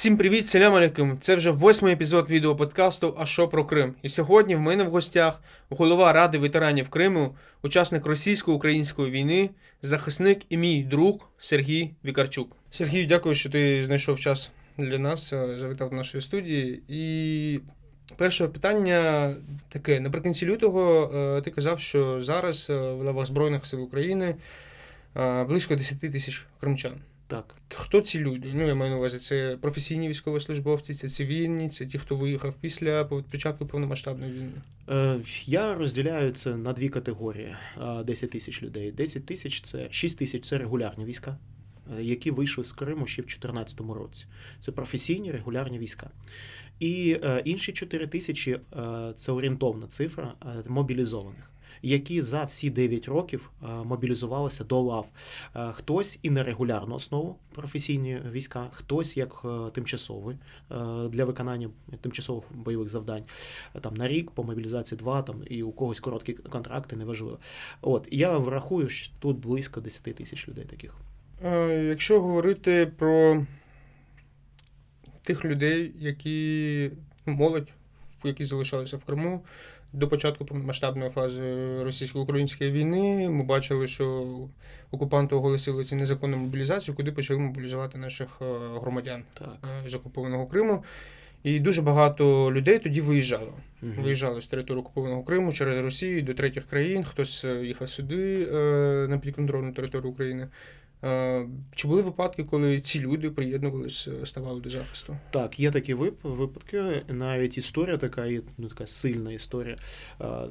Всім привіт, салям алейкум. Це вже 8-й епізод відеоподкасту «А що про Крим?». І сьогодні в мене в гостях голова Ради ветеранів Криму, учасник російсько-української війни, захисник і мій друг Сергій Вікарчук. Сергій, дякую, що ти знайшов час для нас, завітав до нашої студії. І перше питання таке. Наприкінці лютого ти казав, що зараз в лавах Збройних сил України близько 10 тисяч кримчан. Так. Хто ці люди? Я маю на увазі, це професійні військовослужбовці, це цивільні, це ті, хто виїхав після початку повномасштабної війни? Я розділяю це на дві категорії. 10 тисяч людей. 10 тисяч – це 6 тисяч – це регулярні війська, які вийшли з Криму ще в 2014 році. Це професійні регулярні війська. І інші 4 тисячі – це орієнтовна цифра мобілізованих, які за всі 9 років мобілізувалися до лав. Хтось і на регулярну основу, професійні війська, хтось як тимчасовий для виконання тимчасових бойових завдань. Там на рік, по мобілізації 2, там, і у когось короткі контракти, неважливо. Я врахую, що тут близько 10 тисяч людей таких. Якщо говорити про тих людей, які молодь, які залишалися в Криму, до початку повномасштабної фази російсько-української війни ми бачили, що окупанти оголосили ці незаконну мобілізацію, куди почали мобілізувати наших громадян з окупованого Криму. І дуже багато людей тоді виїжджало. Виїжджали з території окупованого Криму через Росію до третіх країн, хтось їхав сюди на підконтрольну територію України. Чи були випадки, коли ці люди приєднувалися, ставали до захисту? Так, є такі випадки, навіть історія така, така сильна історія.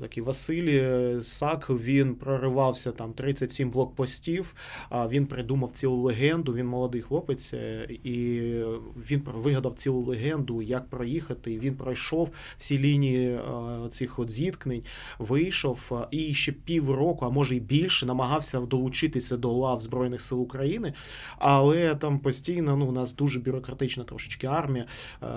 Такий Василь Сак, він проривався там 37 блокпостів, він придумав цілу легенду, він молодий хлопець, і він вигадав цілу легенду, як проїхати, він пройшов всі лінії цих зіткнень, вийшов і ще півроку, а може й більше, намагався долучитися до лав Збройних сил України, але там постійно у нас дуже бюрократична трошечки армія,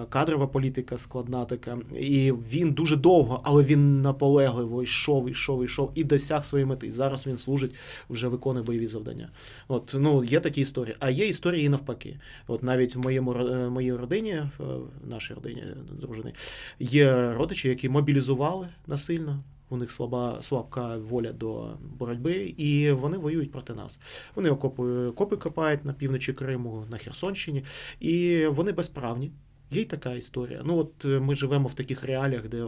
кадрова політика складна така, і він дуже довго, але він наполегливо йшов і досяг своєї мети. Зараз він служить, вже виконує бойові завдання. Є такі історії. А є історії і навпаки. Навіть в моїй родині, в нашій родині, дружини, є родичі, які мобілізували насильно. У них слабка воля до боротьби, і вони воюють проти нас. Вони окопи копають на півночі Криму, на Херсонщині, і вони безправні. Є й така історія. Ми живемо в таких реаліях, де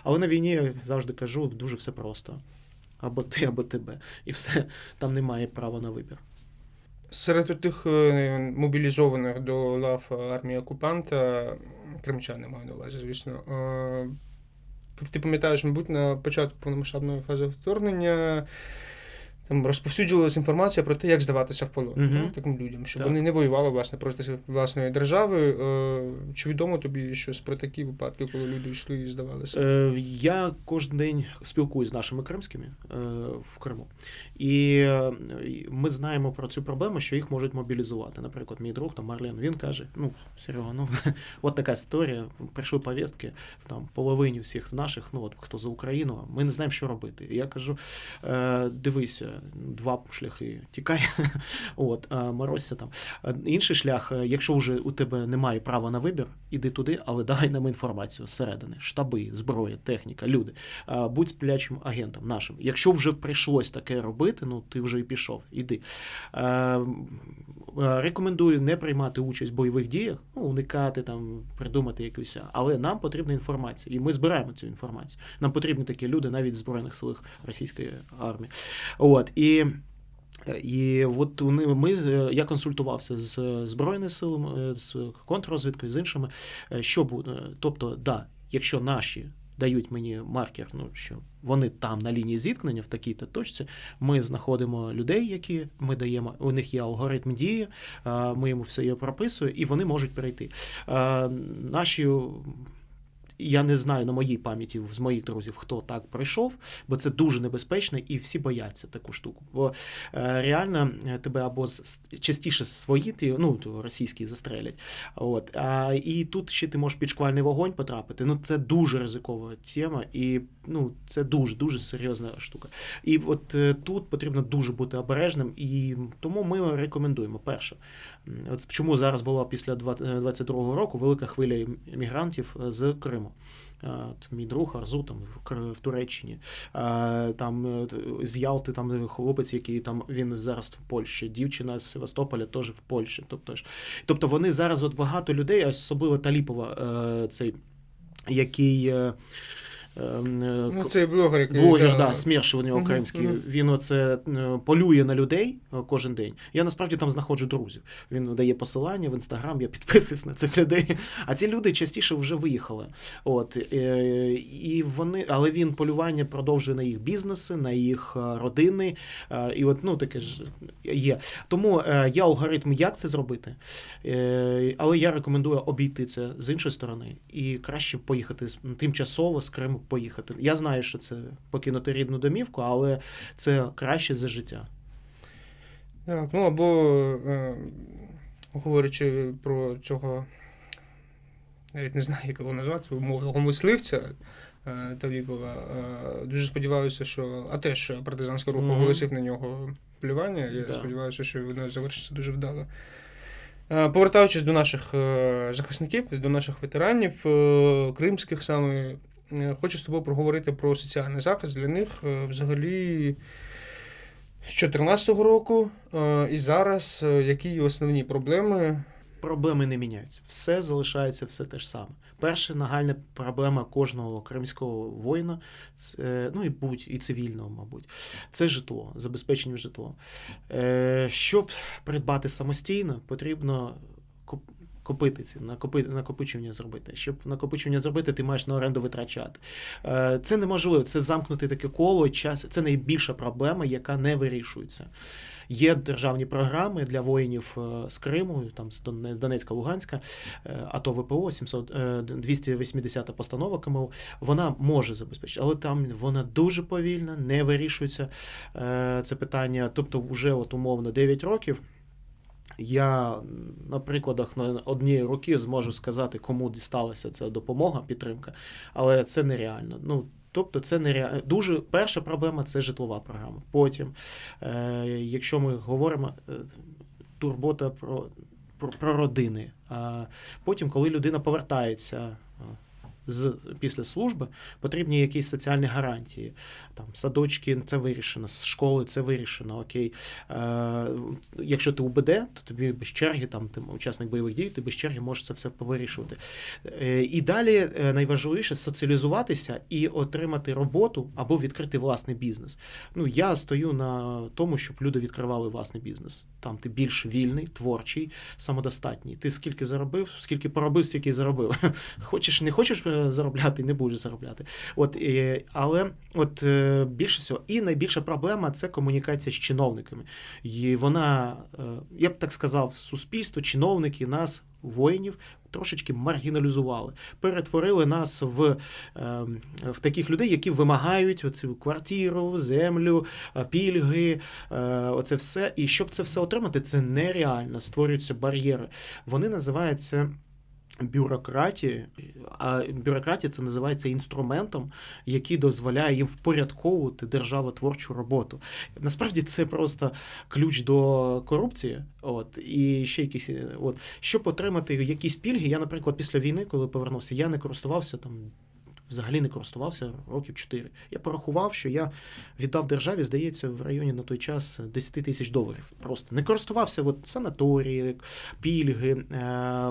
Але на війні, я завжди кажу, дуже все просто. Або ти, або тебе. І все. Там немає права на вибір. Серед тих мобілізованих до лав армії окупанта, кримчани маю на увазі, звісно, ти пам'ятаєш, мабуть, на початку повномасштабної фази вторгнення там розповсюджувалася інформація про те, як здаватися в полон таким людям, щоб вони не воювали, власне, проти власної держави. Чи відомо тобі щось про такі випадки, коли люди йшли і здавалися? Я кожен день спілкуюсь з нашими кримськими в Криму. І ми знаємо про цю проблему, що їх можуть мобілізувати. Наприклад, мій друг Марлен, він каже, Серега, от така історія, прийшли повістки, там половині всіх наших, хто за Україну, ми не знаємо, що робити. І я кажу, дивися, 2 шляхи, тікай, морозься там. Інший шлях, якщо вже у тебе немає права на вибір, іди туди, але дай нам інформацію зсередини, штаби, зброя, техніка, люди. Будь сплячим агентом нашим. Якщо вже прийшлось таке робити, ти вже і пішов, іди. Рекомендую не приймати участь в бойових діях, уникати, придумати якусь, але нам потрібна інформація, і ми збираємо цю інформацію. Нам потрібні такі люди навіть в Збройних силах російської армії. Я консультувався з Збройними силами, з контррозвідкою, з іншими, що буде. Тобто, якщо наші дають мені маркер, що вони там на лінії зіткнення в такій-то точці, ми знаходимо людей, які ми даємо, у них є алгоритм дії, ми йому все прописуємо, і вони можуть перейти. Наші я не знаю на моїй пам'яті з моїх друзів, хто так пройшов, бо це дуже небезпечно, і всі бояться таку штуку. Бо реально тебе або частіше свої, російські застрелять. І тут ще ти можеш під шквальний вогонь потрапити. Це дуже ризикова тема, і це дуже серйозна штука. І от тут потрібно дуже бути обережним, і тому ми рекомендуємо. Перше, от чому зараз була після 22-го року велика хвиля емігрантів з Криму. Мій друг Арзу там в Туреччині, там з Ялти там хлопець, який там він зараз в Польщі, дівчина з Севастополя теж в Польщі. Тобто вони зараз от багато людей, особливо Таліпова, цей який. Цей блогер, який... Блогер, СМЕРШ у нього кримський. Він оце полює на людей кожен день. Я насправді там знаходжу друзів. Він дає посилання в Інстаграм, я підписуюсь на цих людей. А ці люди частіше вже виїхали. Але він полювання продовжує на їх бізнеси, на їх родини. І таке ж є. Тому є алгоритм, як це зробити. Але я рекомендую обійти це з іншої сторони. І краще поїхати тимчасово з Криму поїхати. Я знаю, що це покинути рідну домівку, але це краще за життя. Так, або говорячи про цього, навіть не знаю, як його назвати, умовного мисливця Таліпова, дуже сподіваюся, що теж партизанський рух оголосив на нього полювання. Я сподіваюся, що воно завершиться дуже вдало. Повертаючись до наших захисників, до наших ветеранів, кримських саме, хочу з тобою проговорити про соціальний захист для них взагалі з 2014 року і зараз, які основні проблеми. Проблеми не міняються. Все залишається все те ж саме. Перша нагальна проблема кожного кримського воїна, і цивільного, мабуть, це житло, забезпечення житлом. Щоб придбати самостійно, потрібно купити ці, накопичення зробити. Щоб накопичення зробити, ти маєш на оренду витрачати. Це неможливо, це замкнути таке коло, це найбільша проблема, яка не вирішується. Є державні програми для воїнів з Криму, там з Донецька, Луганська, АТО ВПО, 280-та постанова КМУ, вона може забезпечити, але там вона дуже повільна, не вирішується це питання. Тобто вже умовно 9 років я на прикладах на однієї руки зможу сказати, кому дісталася ця допомога, підтримка, але це нереально. Тобто це нереально. Дуже перша проблема – це житлова програма. Потім, якщо ми говоримо, турбота про родини. Потім, коли людина повертається після служби, потрібні якісь соціальні гарантії. Там садочки – це вирішено, школи – це вирішено, окей. Якщо ти УБД, то тобі без черги, ти учасник бойових дій, ти без черги можеш це все повирішувати. І далі найважливіше – соціалізуватися і отримати роботу або відкрити власний бізнес. Я стою на тому, щоб люди відкривали власний бізнес. Там ти більш вільний, творчий, самодостатній. Ти скільки заробив, скільки поробив, стільки заробив. Не хочеш заробляти, не будеш заробляти. Але більше всього. І найбільша проблема – це комунікація з чиновниками. І вона, я б так сказав, суспільство, чиновники, нас, воїнів, трошечки маргіналізували. Перетворили нас в таких людей, які вимагають оцю квартиру, землю, пільги, оце все. І щоб це все отримати, це нереально. Створюються бар'єри. Вони називаються бюрократії, а бюрократія це називається інструментом, який дозволяє їм впорядковувати державотворчу роботу. Насправді це просто ключ до корупції. І ще якісь, щоб отримати якісь пільги, я, наприклад, після війни, коли повернувся, я не користувався взагалі не користувався років 4. Я порахував, що я віддав державі, здається, в районі на той час $10 000. Просто не користувався санаторії, пільги,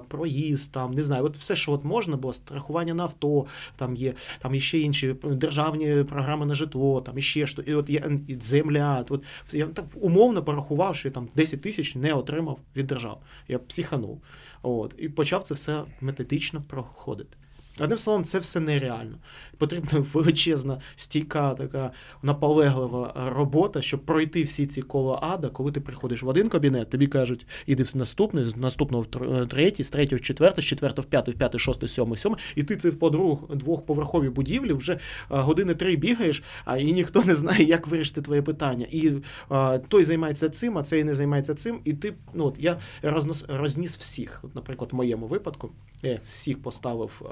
проїзд, не знаю, все, що можна було, страхування на авто, там є ще інші державні програми на житло, там іще що, і земля. Я так умовно порахував, що я там 10 000 не отримав від держави. Я психанув. І почав це все методично проходити. Одним словом, це все нереально. Потрібна величезна, стійка, така наполеглива робота, щоб пройти всі ці коло ада. Коли ти приходиш в один кабінет, тобі кажуть, іди в наступний, з наступного в третій, з третього в четвертий, з четвертого в п'ятий, в п'ятий, шостий, сьомий, сьомий. І ти це по двохповерховій будівлі вже години 3 бігаєш, і ніхто не знає, як вирішити твоє питання. І той займається цим, а цей не займається цим. І ти, я розніс всіх. От, наприклад, в моєму випадку я всіх поставив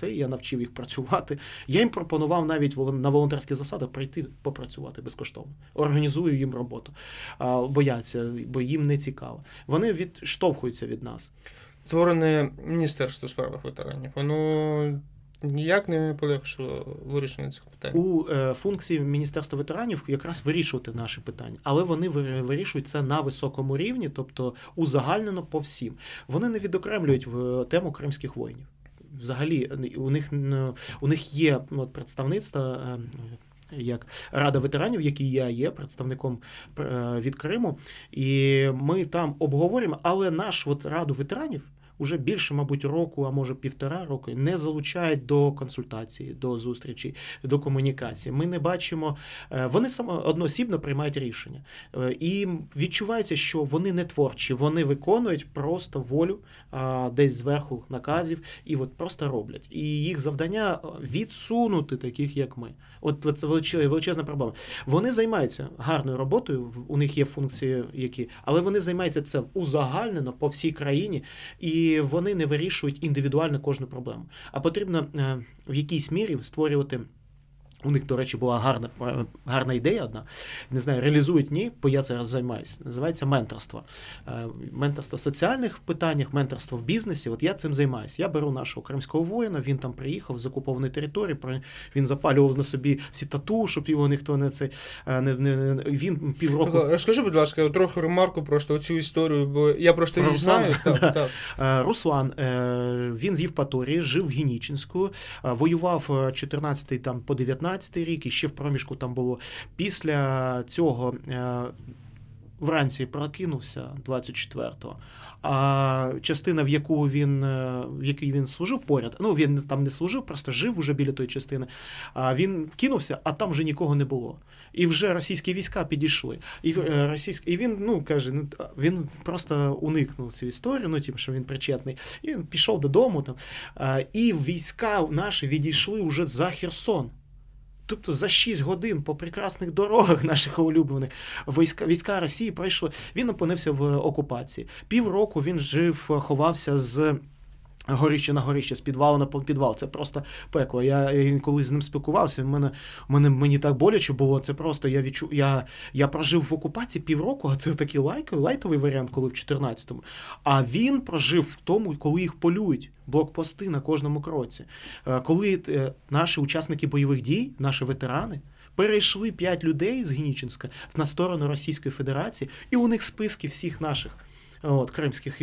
я навчив їх працювати. Я їм пропонував навіть на волонтерських засадах прийти попрацювати безкоштовно. Організую їм роботу. Бояться, бо їм не цікаво. Вони відштовхуються від нас. Створене Міністерство у справах ветеранів, воно ніяк не полегшило вирішення цих питань? У функції Міністерства ветеранів якраз вирішувати наші питання. Але вони вирішують це на високому рівні, тобто узагальнено по всім. Вони не відокремлюють в тему кримських воїнів. Взагалі, у них є представництво, як Рада ветеранів, який я є представником від Криму, і ми там обговорюємо, але нашу Раду ветеранів уже більше, мабуть, року, а може 1,5 року, не залучають до консультації, до зустрічі, до комунікації. Ми не бачимо, вони одноосібно приймають рішення. І відчувається, що вони не творчі, вони виконують просто волю десь зверху наказів і просто роблять. І їх завдання відсунути таких, як ми. От це величезна проблема. Вони займаються гарною роботою, у них є функції які, але вони займаються це узагальнено по всій країні, і вони не вирішують індивідуально кожну проблему. А потрібно в якійсь мірі створювати. У них, до речі, була гарна ідея одна. Не знаю, реалізують ні, бо я зараз займаюся. Називається менторство. Менторство в соціальних питаннях, менторство в бізнесі. От я цим займаюся. Я беру нашого кримського воїна, він там приїхав з окупованої території, він запалював на собі всі тату, щоб його ніхто він півроку... Розкажи, будь ласка, трохи ремарку просто оцю історію, бо я просто її знаю. Так. Руслан, він з Євпаторії, жив в Генічинську, воював 14 там по 19 рік, і ще в проміжку там було. Після цього вранці прокинувся 24-го, а частина, в якій він служив поряд, він там не служив, просто жив уже біля тої частини, а він кинувся, а там вже нікого не було. І вже російські війська підійшли. І він, каже, він просто уникнув цю історію, що він причетний, і він пішов додому там, і війська наші відійшли вже за Херсон. Тобто за 6 годин по прекрасних дорогах наших улюблених війська Росії пройшли. Він опинився в окупації. Півроку він ховався з горища на горище, з підвалу на підвал. Це просто пекло. Я коли з ним спілкувався, мені так боляче було. Це просто я прожив в окупації півроку, а це такий лайтовий варіант, коли в 14-му. А він прожив в тому, коли їх полюють. Блокпости на кожному кроці. Коли наші учасники бойових дій, наші ветерани, перейшли 5 людей з Генічинська на сторону Російської Федерації, і у них списки всіх наших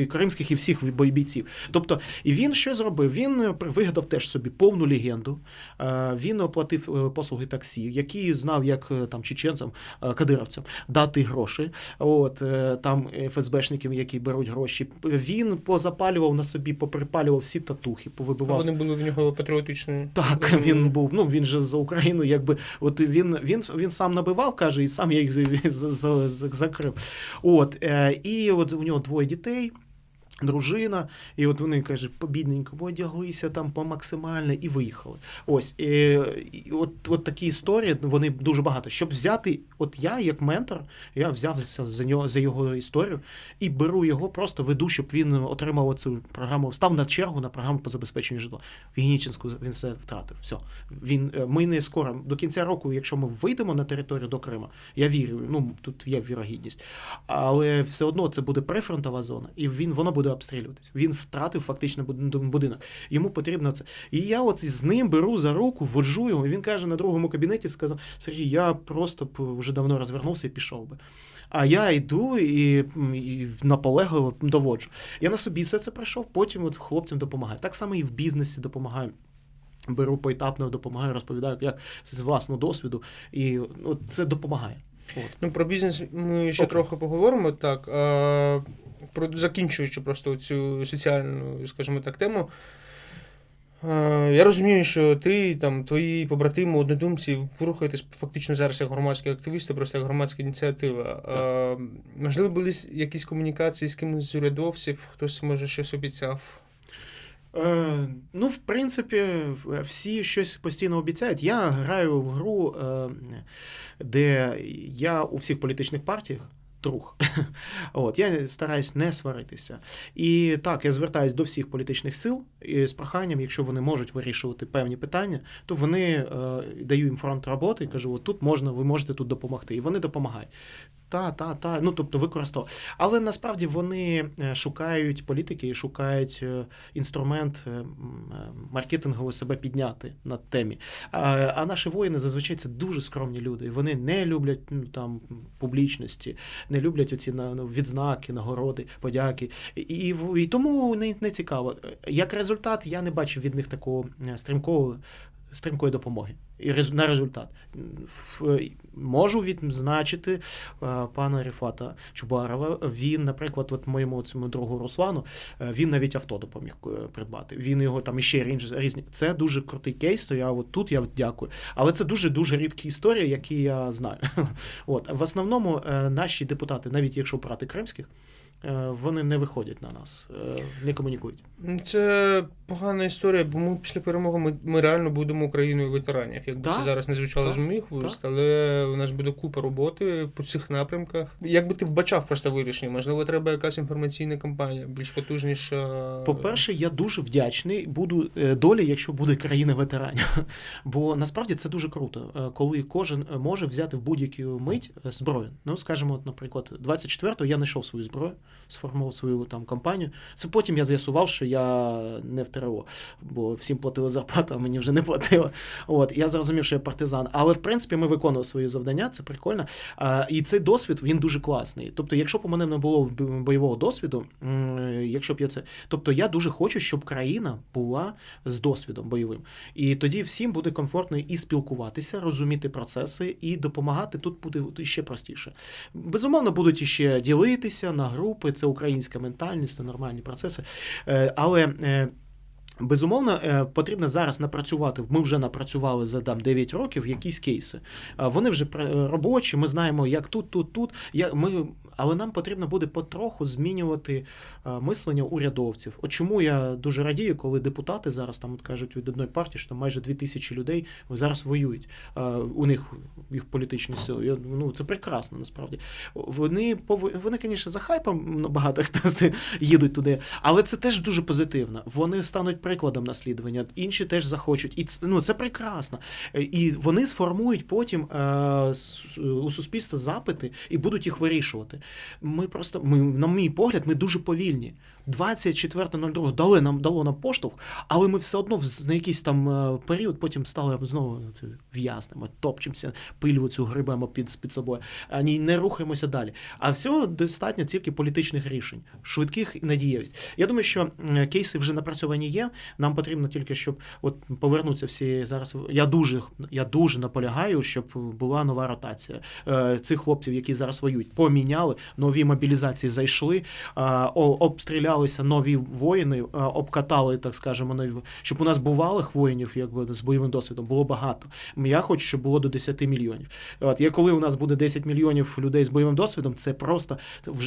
кримських і всіх бійців. Тобто, і він що зробив? Він вигадав теж собі повну легенду. Він оплатив послуги таксі, які знав, як там чеченцям, кадировцям дати гроші. Там ФСБшників, які беруть гроші. Він позапалював на собі, поприпалював всі татухи, повибивав. Вони були в нього патріотичні. Так, він був. Він же за Україну, якби. От він сам набивав, каже, і сам я їх закрив. І у нього 2 дітей, дружина, і вони, каже, побідненько, одяглися там по максимально і виїхали. От такі історії, вони дуже багато. Щоб взяти, я як ментор, я взявся за його історію і беру його, просто веду, щоб він отримав цю програму, став на чергу на програму по забезпеченню житла. В Генічинську він все втратив. Все. Ми не скоро, до кінця року, якщо ми вийдемо на територію до Криму, я вірю, тут є вірогідність, але все одно це буде прифронтова зона, і воно буде обстрілюватись. Він втратив фактично будинок. Йому потрібно це. І я з ним беру за руку, воджу його, і він каже на другому кабінеті, сказав: Сергій, я просто вже давно розвернувся і пішов би. А я йду і наполегливо доводжу. Я на собі все це пройшов, потім хлопцям допомагаю. Так само і в бізнесі допомагаю. Беру поетапно, допомагаю, розповідаю, як з власного досвіду. І це допомагає. Про бізнес ми ще трохи поговоримо, так. Закінчуючи просто цю соціальну, скажімо так, тему, Я розумію, що ти, там, твої побратими, однодумці, ви рухаєтесь фактично зараз як громадські активісти, просто як громадська ініціатива. Можливо, були якісь комунікації з кимось з урядовців, хтось, може, щось обіцяв? Ну, в принципі, всі щось постійно обіцяють. Я граю в гру, де я у всіх політичних партіях друг. От, я стараюсь не сваритися. І так, я звертаюсь до всіх політичних сил і з проханням, якщо вони можуть вирішувати певні питання, то вони даю їм фронт роботи і кажу, от тут можна, ви можете тут допомогти. І вони допомагають. Ну, тобто використовують. Але насправді вони шукають політики і шукають інструмент маркетингово себе підняти на темі. А наші воїни зазвичай це дуже скромні люди. І вони не люблять там публічності, не люблять оці відзнаки, нагороди, подяки. І тому не цікаво. Як результат, я не бачив від них такого стрімкої допомоги на результат. Можу відзначити пана Ріфата Чубарова. Він, наприклад, от моєму цьому другу Руслану, він навіть авто допоміг придбати. Він його там іще різні. Це дуже крутий кейс, то я от тут я дякую. Але це дуже-дуже рідкі історії, які я знаю. От. В основному наші депутати, навіть якщо брати кримських, вони не виходять на нас, не комунікують. Це погана історія, бо ми після перемоги ми реально будемо Україною ветеранів. Якби це зараз не звучало з моїх вуст, але у нас буде купа роботи по цих напрямках. Як би ти вбачав просто вирішення? Можливо, треба якась інформаційна кампанія, більш потужніша? По-перше, я дуже вдячний буду долі, якщо буде країна ветеранів. Бо насправді це дуже круто, коли кожен може взяти в будь-яку мить зброю. Ну, скажімо, от, наприклад, 24-го я знайшов свою зброю, сформував свою там компанію. Це потім я з'ясував, що я не в ТРО, бо всім платили зарплату, а мені вже не платили. От, я зрозумів, що я партизан. Але, в принципі, ми виконували свої завдання, це прикольно. І цей досвід, він дуже класний. Тобто, якщо б у мене не було бойового досвіду, якщо б я це... Тобто, я дуже хочу, щоб країна була з досвідом бойовим. І тоді всім буде комфортно і спілкуватися, розуміти процеси, і допомагати тут буде ще простіше. Безумовно, будуть іще ділитися на групи, це українська ментальність, це нормальні процеси. Але безумовно, потрібно зараз напрацювати. Ми вже напрацювали за 9 років якісь кейси. Вони вже робочі, ми знаємо, як тут. Але нам потрібно буде потроху змінювати мислення урядовців. От чому я дуже радію, коли депутати зараз там кажуть від одної партії, що майже 2000 людей зараз воюють. У них їх політичні сили. Це прекрасно, насправді. Вони, звісно, за хайпом багато хто їдуть туди, але це теж дуже позитивно. Вони стануть прикладом наслідування, інші теж захочуть. І це прекрасно. І вони сформують потім у суспільства запити і будуть їх вирішувати. На мій погляд, ми дуже повільні. 24.02 дало нам поштовх, але ми все одно на якийсь там період потім стали знову в'язними, топчемося, пилю цю грибемо під собою, ані не рухаємося далі. А всього достатньо тільки політичних рішень, швидких і надієвість. Я думаю, що кейси вже напрацьовані є, нам потрібно тільки, щоб повернутися всі зараз. Я дуже наполягаю, щоб була нова ротація. Цих хлопців, які зараз воюють, поміняли, нові мобілізації зайшли, обстрілялися нові воїни, обкатали, так скажемо, щоб у нас бувалих воїнів, якби з бойовим досвідом, було багато. Я хочу, щоб було до 10 мільйонів. Коли у нас буде 10 мільйонів людей з бойовим досвідом, це просто,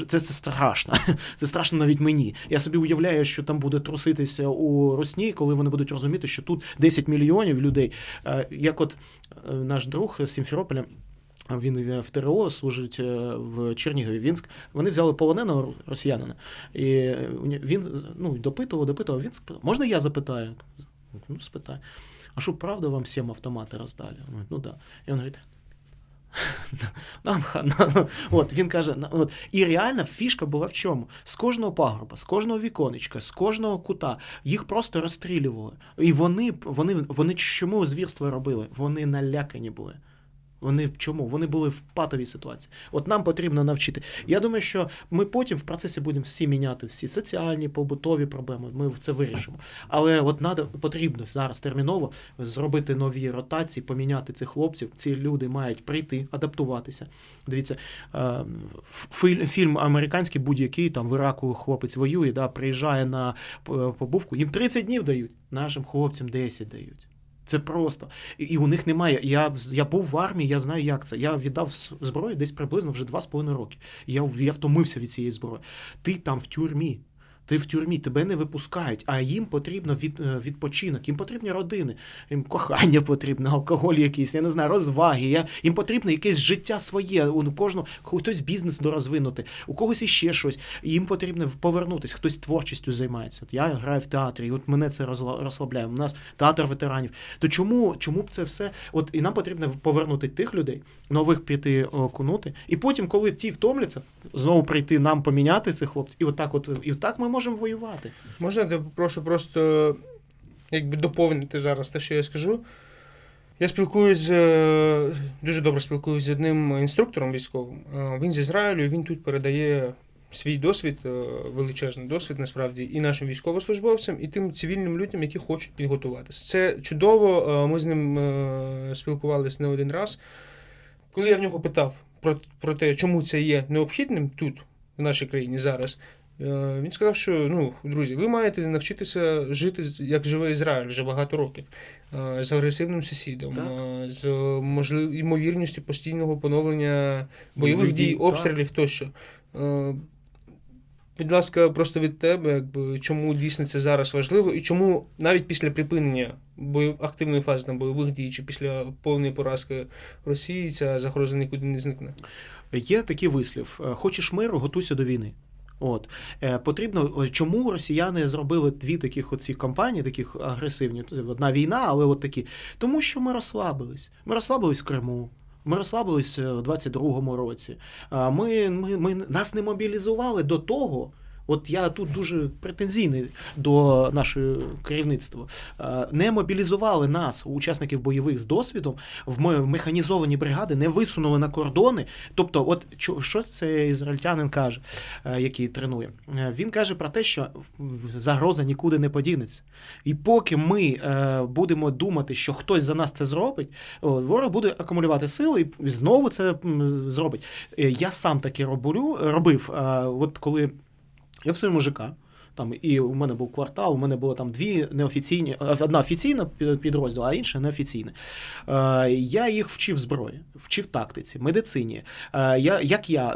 це страшно. Це страшно навіть мені. Я собі уявляю, що там буде труситися у Русні, коли вони будуть розуміти, що тут 10 мільйонів людей. Як от наш друг з Сімферополя, він в ТРО служить в Чернігові. Вони взяли полоненого росіянина. І він допитував. Він сказав, можна я запитаю? Спитай. А що, правда вам всім автомати роздали? Да. І він говорить, він каже, і реально фішка була в чому? З кожного пагорба, з кожного віконечка, з кожного кута їх просто розстрілювали. І вони чому звірства робили? Вони налякані були. Вони чому? Вони були в патовій ситуації. От нам потрібно навчити. Я думаю, що ми потім в процесі будемо всі міняти, всі соціальні, побутові проблеми, ми це вирішимо. Але от потрібно зараз терміново зробити нові ротації, поміняти цих хлопців. Ці люди мають прийти, адаптуватися. Дивіться, фільм американський будь-який, там в Іраку хлопець воює, да, приїжджає на побувку, їм 30 днів дають, нашим хлопцям 10 дають. Це просто. І у них немає. Я був в армії, я знаю, як це. Я віддав зброю десь приблизно вже 2,5 роки. Я втомився від цієї зброї. Ти там в тюрмі. Ти в тюрмі, тебе не випускають, а їм потрібно відпочинок, їм потрібні родини, їм кохання потрібно, алкоголь якийсь, я не знаю, розваги, їм потрібно якесь життя своє, у кожного, хтось бізнес дорозвинути, у когось іще щось, їм потрібно повернутися, хтось творчістю займається. От я граю в театрі, і от мене це розслабляє, у нас театр ветеранів. То чому б це все, от і нам потрібно повернути тих людей, нових піти окунути, і потім, коли ті втомляться, знову прийти нам поміняти цих хлопців, і так ми можемо воювати. Можна я попрошу просто доповнити зараз те, що я скажу? Я дуже добре спілкуюсь з одним інструктором військовим. Він з Ізраїлю, він тут передає свій досвід, величезний досвід, насправді, і нашим військовослужбовцям, і тим цивільним людям, які хочуть підготуватися. Це чудово, ми з ним спілкувалися не один раз. Коли я в нього питав про те, чому це є необхідним тут, в нашій країні зараз, він сказав, що, друзі, ви маєте навчитися жити, як живе Ізраїль вже багато років, з агресивним сусідом, з ймовірністю постійного поновлення бойових дій, обстрілів тощо. Будь ласка, просто від тебе, чому дійсно це зараз важливо, і чому навіть після припинення активної фази бойових дій, чи після повної поразки Росії, ця загроза нікуди не зникне? Є такий вислів: хочеш миру, готуйся до війни. Потрібно, чому росіяни зробили дві таких оці кампанії, таких агресивні, одна війна, але от такі, тому що ми розслабились. Ми розслабились в Криму, ми розслабились у 22-му році, нас не мобілізували до того. От я тут дуже претензійний до нашого керівництва. Не мобілізували нас, учасників бойових з досвідом, в механізовані бригади, не висунули на кордони. Тобто, от що це ізраїльтянин каже, який тренує? Він каже про те, що загроза нікуди не подінеться. І поки ми будемо думати, що хтось за нас це зробить, ворог буде акумулювати сили і знову це зробить. Я сам таке робив, от коли я в своєму ЖК, там, і у мене був квартал, у мене було там дві неофіційні, одна офіційна підрозділ, а інша неофіційна. Я їх вчив зброї, вчив тактиці, медицині.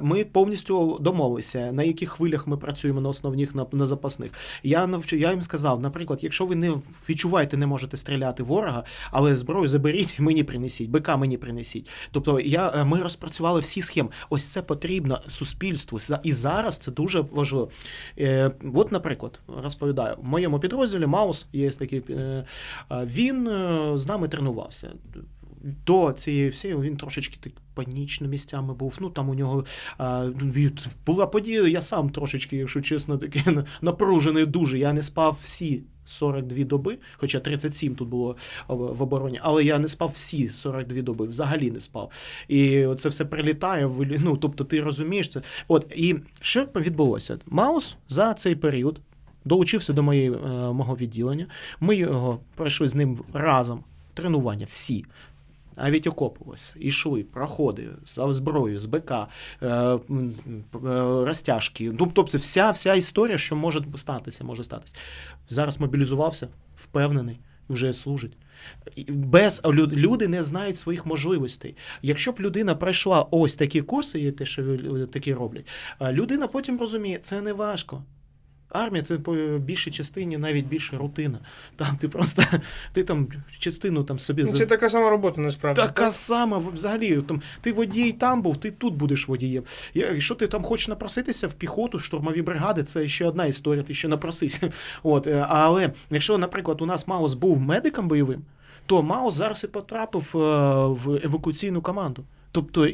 Ми повністю домовилися, на яких хвилях ми працюємо, на основних, на запасних. Я їм сказав, наприклад, якщо ви не відчуваєте, не можете стріляти ворога, але зброю заберіть, мені принесіть, БК мені принесіть. Тобто ми розпрацювали всі схеми. Ось це потрібно суспільству. І зараз це дуже важливо. От, наприклад, розповідаю, в моєму підрозділі Маус є такий, він з нами тренувався. До цієї всієї він трошечки так панічно місцями був. Там у нього була подія, я сам трошечки, якщо чесно, такий напружений дуже. Я не спав всі 42 доби, хоча 37 тут було в обороні, але я не спав всі 42 доби, взагалі не спав. І це все прилітає, тобто ти розумієш це. І що відбулося? Маус за цей період долучився до мого відділення, ми його пройшли з ним разом, тренування всі. Навіть окопувалися, йшли, проходи, з зброєю, з БК, розтяжки. Тобто вся історія, що може статися. Зараз мобілізувався, впевнений, вже служить. Люди не знають своїх можливостей. Якщо б людина пройшла ось такі курси, те, що такі роблять, людина потім розуміє, це не важко. Армія – це по більшій частині навіть більше рутина. Там ти там частину там собі... Це така сама робота, насправді. Така сама, взагалі. Ти водій там був, ти тут будеш водієм. Якщо ти там хочеш напроситися в піхоту, штурмові бригади, це ще одна історія, ти ще напросися. Але якщо, наприклад, у нас Маус був медиком бойовим, то Маус зараз і потрапив в евакуаційну команду. Тобто,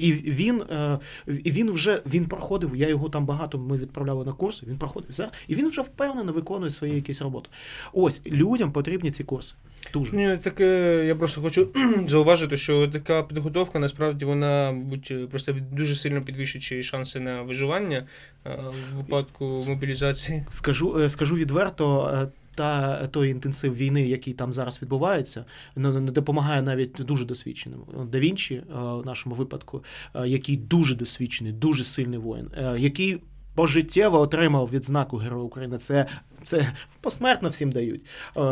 він проходив, я його там багато, ми відправляли на курси, він проходив все, і він вже впевнено виконує свої якісь роботи. Ось, людям потрібні ці курси. Дуже. Ні, таке, я просто хочу зауважити, що така підготовка, насправді, вона, мабуть, просто дуже сильно підвищує чиї шанси на виживання в випадку мобілізації. Скажу відверто, той інтенсив війни, який там зараз відбувається, не допомагає навіть дуже досвідченим. Да Вінчі, в нашому випадку, який дуже досвідчений, дуже сильний воїн, який пожиттєво отримав відзнаку Героя України. Це посмертно всім дають.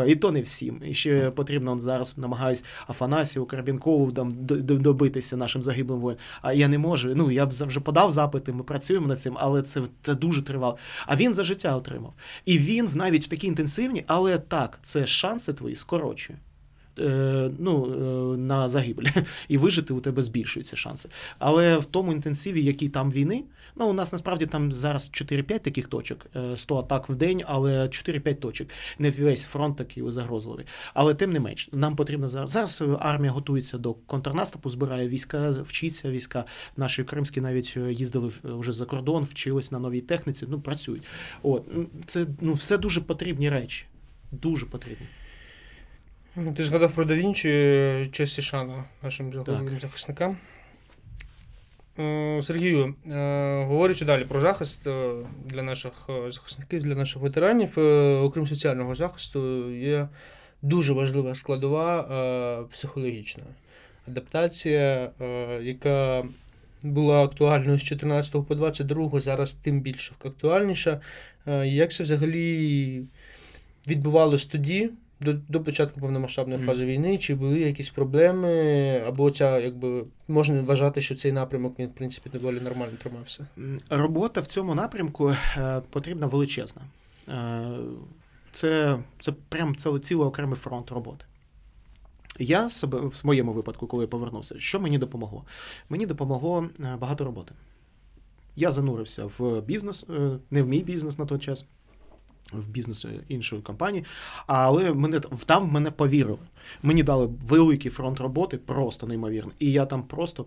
І то не всім. І ще потрібно зараз намагаюсь Афанасьєву, Карабінкову добитися нашим загиблим воїнам. А я не можу. Ну, я вже подав запити, ми працюємо над цим, але це дуже тривало. А він за життя отримав. І він навіть в такій інтенсивній, але так, це шанси твої скорочує. На загибель. І вижити у тебе збільшуються шанси. Але в тому інтенсиві, який там війни, у нас насправді там зараз 4-5 таких точок, 100 атак в день, але 4-5 точок. Не весь фронт такий загрозливий. Але тим не менш, нам потрібно зараз армія готується до контрнаступу, збирає війська, вчиться війська. Наші кримські навіть їздили вже за кордон, вчились на новій техніці, працюють. Це все дуже потрібні речі. Дуже потрібні. Ти згадав про Да Вінчі, честь і шана нашим загиблим захисникам. Сергію, говорячи далі про захист для наших захисників, для наших ветеранів, окрім соціального захисту, є дуже важлива складова психологічна адаптація, яка була актуальною з 14 по 22, зараз тим більше актуальніша. Як це взагалі відбувалось тоді, до початку повномасштабної фази війни, чи були якісь проблеми, або можна вважати, що цей напрямок, він, в принципі, доволі нормально тримався? Робота в цьому напрямку потрібна величезна. Це прям цілий окремий фронт роботи. Я себе, в моєму випадку, коли я повернувся, що мені допомогло? Мені допомогло багато роботи. Я занурився в бізнес, не в мій бізнес на той час, в бізнес іншої компанії, але там в мене повірили. Мені дали великий фронт роботи, просто неймовірно, і я там просто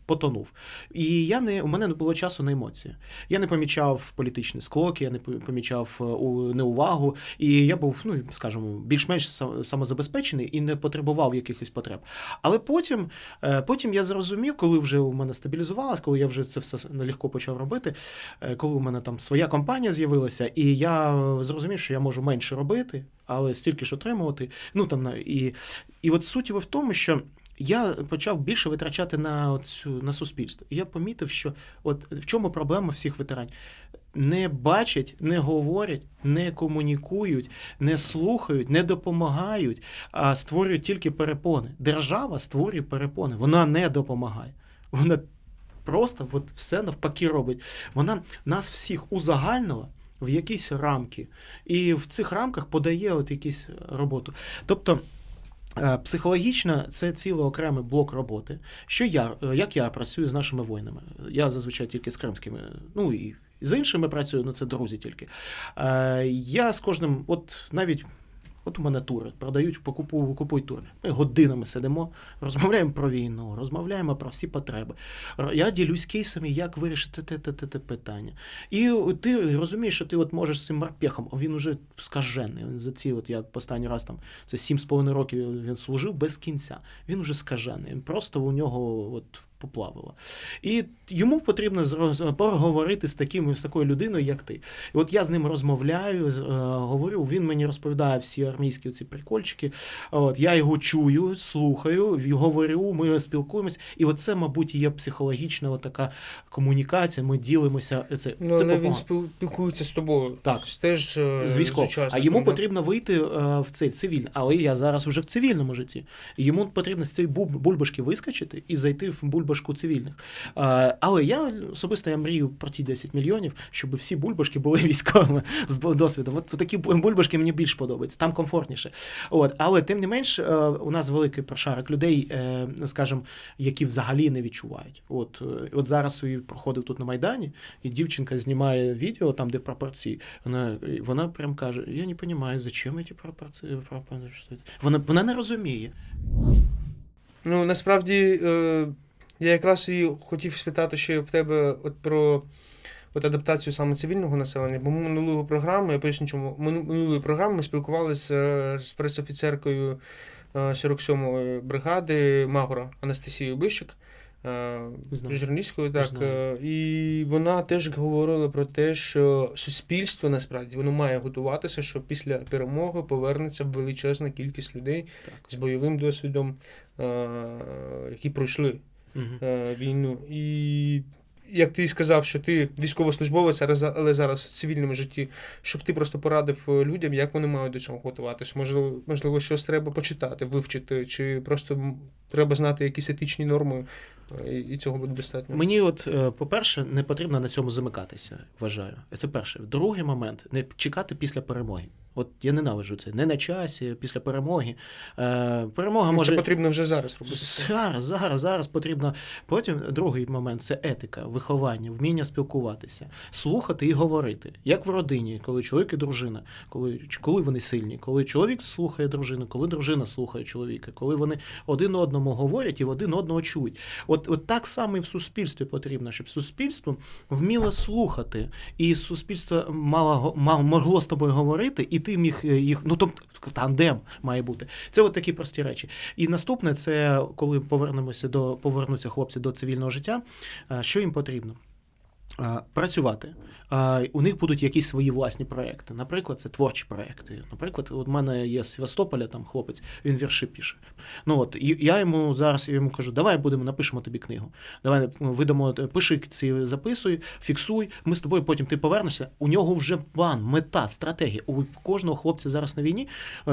потонув. І у мене не було часу на емоції. Я не помічав політичні склоки, я не помічав неувагу, і я був, скажімо, більш-менш самозабезпечений і не потребував якихось потреб. Але потім я зрозумів, коли вже у мене стабілізувалось, коли я вже це все легко почав робити, коли у мене там своя компанія з'явилася, і я зрозумів, що я можу менше робити, але стільки ж отримувати. І от суть в тому, що я почав більше витрачати на суспільство. І я помітив, що в чому проблема всіх ветеранів. Не бачать, не говорять, не комунікують, не слухають, не допомагають, а створюють тільки перепони. Держава створює перепони, вона не допомагає. Вона просто все навпаки робить. Вона нас всіх узагальнила в якісь рамки. І в цих рамках подає якусь роботу. Тобто, психологічно це цілий окремий блок роботи. Як я працюю з нашими воїнами? Я зазвичай тільки з кримськими, і з іншими працюю, це друзі тільки. Я з кожним, навіть у мене тури, продають, купують тури. Ми годинами сидимо, розмовляємо про війну, розмовляємо про всі потреби. Я ділюсь кейсами, як вирішити те питання. І ти розумієш, що ти можеш з цим морпехом, він уже скажений. За я останній раз це 7,5 років він служив без кінця. Він уже скажений. Просто у нього поплавило. І йому потрібно поговорити з такою людиною, як ти. І я з ним розмовляю, говорю, він мені розповідає всі армійські ці прикольчики. Я його чую, слухаю, говорю, ми спілкуємось. І це, мабуть, є психологічна така комунікація, ми ділимося. Але він спілкується з тобою. Так, теж з військовим. А йому потрібно вийти в цивільне. Але я зараз вже в цивільному житті. І йому потрібно з цієї бульбашки вискочити і зайти в бульбашку цивільних. Але я особисто мрію про ті 10 мільйонів, щоб всі бульбашки були військовими з досвідом. Такі бульбашки мені більш подобаються, там комфортніше. Але тим не менш, у нас великий прошарок людей, скажімо, які взагалі не відчувають. Зараз я проходив тут на Майдані, і дівчинка знімає відео, там, де пропорції. Вона прям каже, я не розумію, зачем ці пропорції? Вона не розуміє. Насправді, Я якраз і хотів спитати ще в тебе про адаптацію саме цивільного населення, бо минулої програми, я поясню чому, минулої програми ми спілкувалися з пресофіцеркою 47-ї бригади Магора Анастасією Бищик, журналісткою, так. І вона теж говорила про те, що суспільство насправді воно має готуватися, що після перемоги повернеться величезна кількість людей з бойовим досвідом, які пройшли війну. І як ти сказав, що ти військовослужбовець, але зараз в цивільному житті, щоб ти просто порадив людям, як вони мають до цього готуватися. Можливо, щось треба почитати, вивчити, чи просто треба знати якісь етичні норми, і цього буде достатньо. Мені по-перше, не потрібно на цьому замикатися, вважаю. Це перше. Другий момент – не чекати після перемоги. От я ненавиджу це. Не на часі, після перемоги. Перемога може... Це потрібно вже зараз робити. Зараз потрібно. Потім другий момент – це етика, виховання, вміння спілкуватися, слухати і говорити. Як в родині, коли чоловік і дружина, коли вони сильні, коли чоловік слухає дружину, коли дружина слухає чоловіка, коли вони один одному говорять і один одного чують. От так само і в суспільстві потрібно, щоб суспільство вміло слухати, і суспільство могло з тобою говорити, і ти міг їх, тобто тандем має бути. Це от такі прості речі. І наступне, це коли повернуться хлопці до цивільного життя, що їм потрібно? Працювати. У них будуть якісь свої власні проекти. Наприклад, це творчі проекти. Наприклад, от в мене є з Севастополя там хлопець, він вірші пише. Я йому зараз кажу, давай напишемо тобі книгу. Давай видамо, пиши ці, записуй, фіксуй, ми з тобою потім ти повернешся. У нього вже план, мета, стратегія. У кожного хлопця зараз на війні,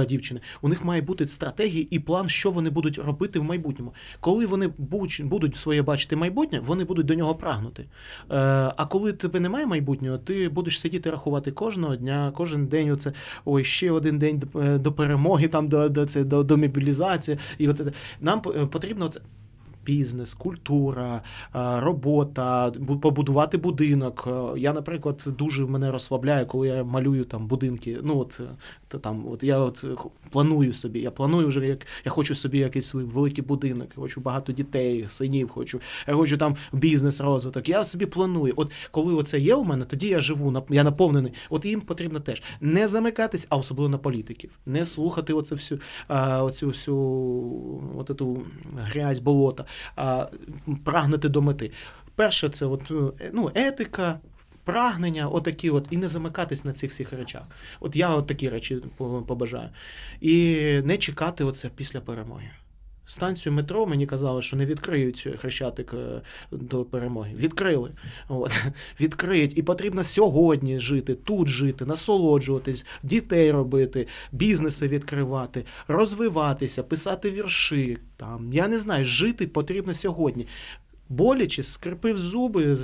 дівчини, у них має бути стратегія і план, що вони будуть робити в майбутньому. Коли вони будуть своє бачити майбутнє, вони будуть до нього прагнути. А коли тебе немає майбутнього, ти будеш сидіти рахувати кожного дня, кожен день оце, ще один день до перемоги, там до мобілізації. І от нам потрібно це бізнес, культура, робота, побудувати будинок. Я, наприклад, дуже мене розслабляє, коли я малюю там будинки. Я планую собі. Я планую вже, я хочу собі якийсь великий будинок, я хочу багато дітей, синів, я хочу там бізнес, розвиток. Я собі планую. От коли оце є у мене, тоді я живу, я наповнений. От їм потрібно теж не замикатись, а особливо на політиків. Не слухати оцю грязь, болота. Прагнути до мети. Перше, це етика, прагнення, і не замикатись на цих всіх речах. От я такі речі побажаю. І не чекати оце після перемоги. Станцію метро мені казали, що не відкриють Хрещатик до перемоги. Відкрили. Відкриють. І потрібно сьогодні жити, тут жити, насолоджуватись, дітей робити, бізнеси відкривати, розвиватися, писати вірші. Я не знаю, жити потрібно сьогодні. Боляче, скрипив зуби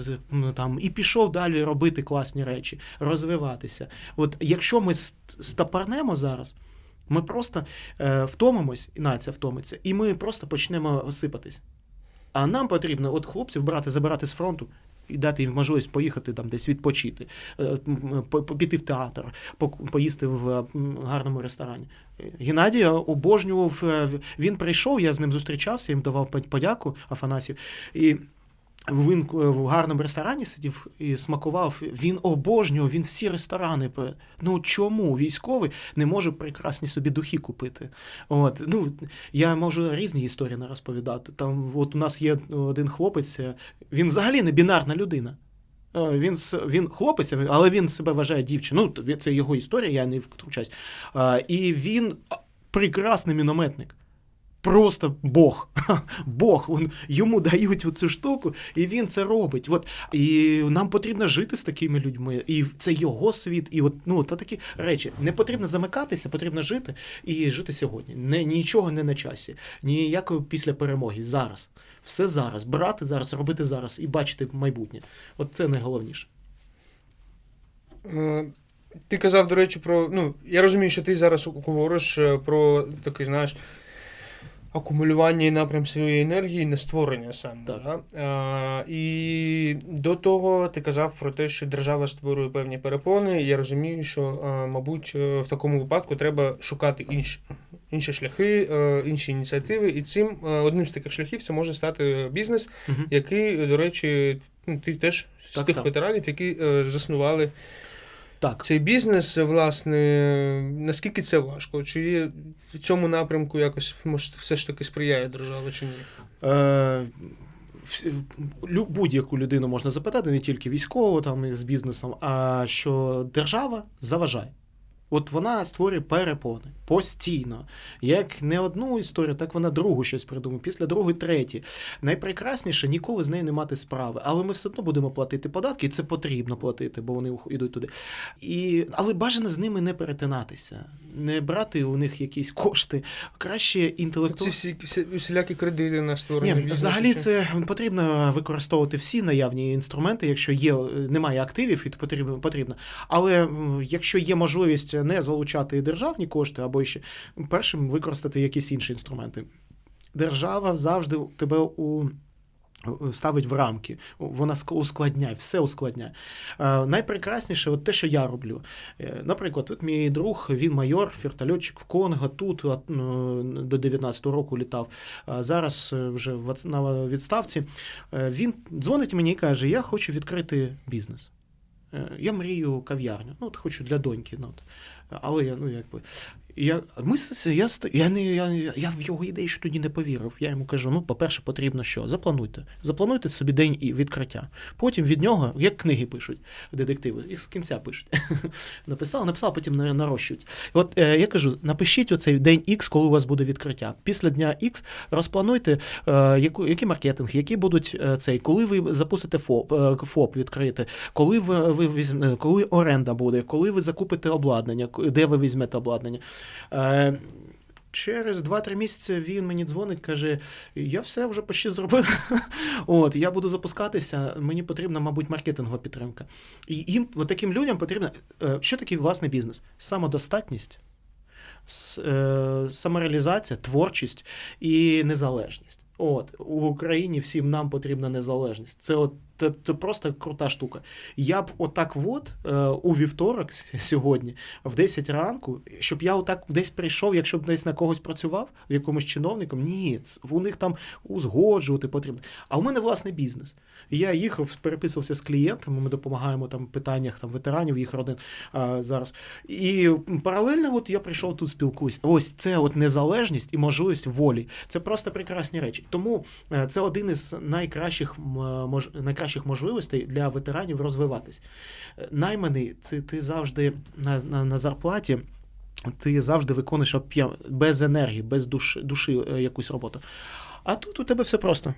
і пішов далі робити класні речі, розвиватися. От якщо ми стопорнемо зараз, ми просто втомимось, і нація втомиться, і ми просто почнемо осипатись. А нам потрібно хлопців забирати з фронту і дати їм можливість поїхати там десь відпочити, піти в театр, поїсти в гарному ресторані. Геннадій обожнював, він прийшов, я з ним зустрічався, їм давав подяку, Афанасів, і він в гарному ресторані сидів і смакував. Він обожнював, він всі ресторани. Чому військовий не може прекрасні собі духи купити? Я можу різні історії розповідати. У нас є один хлопець, він взагалі не бінарна людина. Він хлопець, але він себе вважає дівчиною. Це його історія, я не втручаюсь. І він прекрасний мінометник. Просто Бог. Йому дають цю штуку, і він це робить. І нам потрібно жити з такими людьми. І це його світ. І такі речі. Не потрібно замикатися, потрібно жити і жити сьогодні. Нічого не на часі. Ніякої після перемоги. Зараз. Все зараз. Брати зараз, робити зараз і бачити майбутнє. Це найголовніше. Ти казав, до речі, про... я розумію, що ти зараз говориш про такий, акумулювання і напрям своєї енергії на створення саме. Да? І до того ти казав про те, що держава створює певні перепони. Я розумію, що, мабуть, в такому випадку треба шукати інші шляхи, інші ініціативи. І цим одним з таких шляхів це може стати бізнес, який, до речі, ти теж з Так тих само. ветеранів, які заснували Так. цей бізнес, власне, наскільки це важко? Чи є в цьому напрямку якось, може, все ж таки сприяє держава, чи ні? Будь-яку людину можна запитати, не тільки військову там, з бізнесом, а що держава заважає. От вона створює перепони постійно. Як не одну історію, так вона другу щось придумає, після другої третій. Найпрекрасніше ніколи з нею не мати справи. Але ми все одно будемо платити податки, і це потрібно платити, бо вони йдуть туди. Але бажано з ними не перетинатися, не брати у них якісь кошти. Краще інтелектуально. Ці всілякі кредити на створення бізнесу. Взагалі це потрібно використовувати всі наявні інструменти, якщо немає активів, і потрібно. Але якщо є можливість не залучати державні кошти, або ще першим використати якісь інші інструменти. Держава завжди тебе ставить в рамки. Вона ускладняє, все ускладняє. Найпрекрасніше от те, що я роблю. Наприклад, от мій друг, він майор, вертольотчик в Конго, тут до 19-го року літав. Зараз вже на відставці. Він дзвонить мені і каже, я хочу відкрити бізнес. Я мрію кав'ярню, хочу для доньки. Але я в його ідеї ще тоді не повірив. Я йому кажу, по-перше, потрібно що? Заплануйте собі день і відкриття. Потім від нього, як книги пишуть, детективи, їх з кінця пишуть. Написав, потім нарощують. От я кажу, напишіть оцей день X, коли у вас буде відкриття. Після дня X розплануйте, який маркетинг, які будуть коли ви запустите ФОП відкрити, коли оренда буде, коли ви закупите обладнання, де ви візьмете обладнання. Через 2-3 місяці він мені дзвонить, каже, я все вже почти зробив, я буду запускатися, мені потрібна, мабуть, маркетингова підтримка. І таким людям потрібно, що таке власний бізнес? Самодостатність, самореалізація, творчість і незалежність. У Україні всім нам потрібна незалежність. Це просто крута штука. Я б у вівторок сьогодні, в 10 ранку, щоб я десь прийшов, якщо б десь на когось працював, якомусь чиновником, ні, у них там узгоджувати потрібно. А у мене власний бізнес. Я їхав, переписувався з клієнтами, ми допомагаємо в питаннях ветеранів, їх родин зараз. І паралельно я прийшов тут спілкуюсь. Ось це незалежність і можливість волі. Це просто прекрасні речі. Тому це один із найкращих можливостей для ветеранів розвиватись. Найманий, це ти завжди на зарплаті, ти завжди виконуєш без енергії, без душі якусь роботу. А тут у тебе все просто.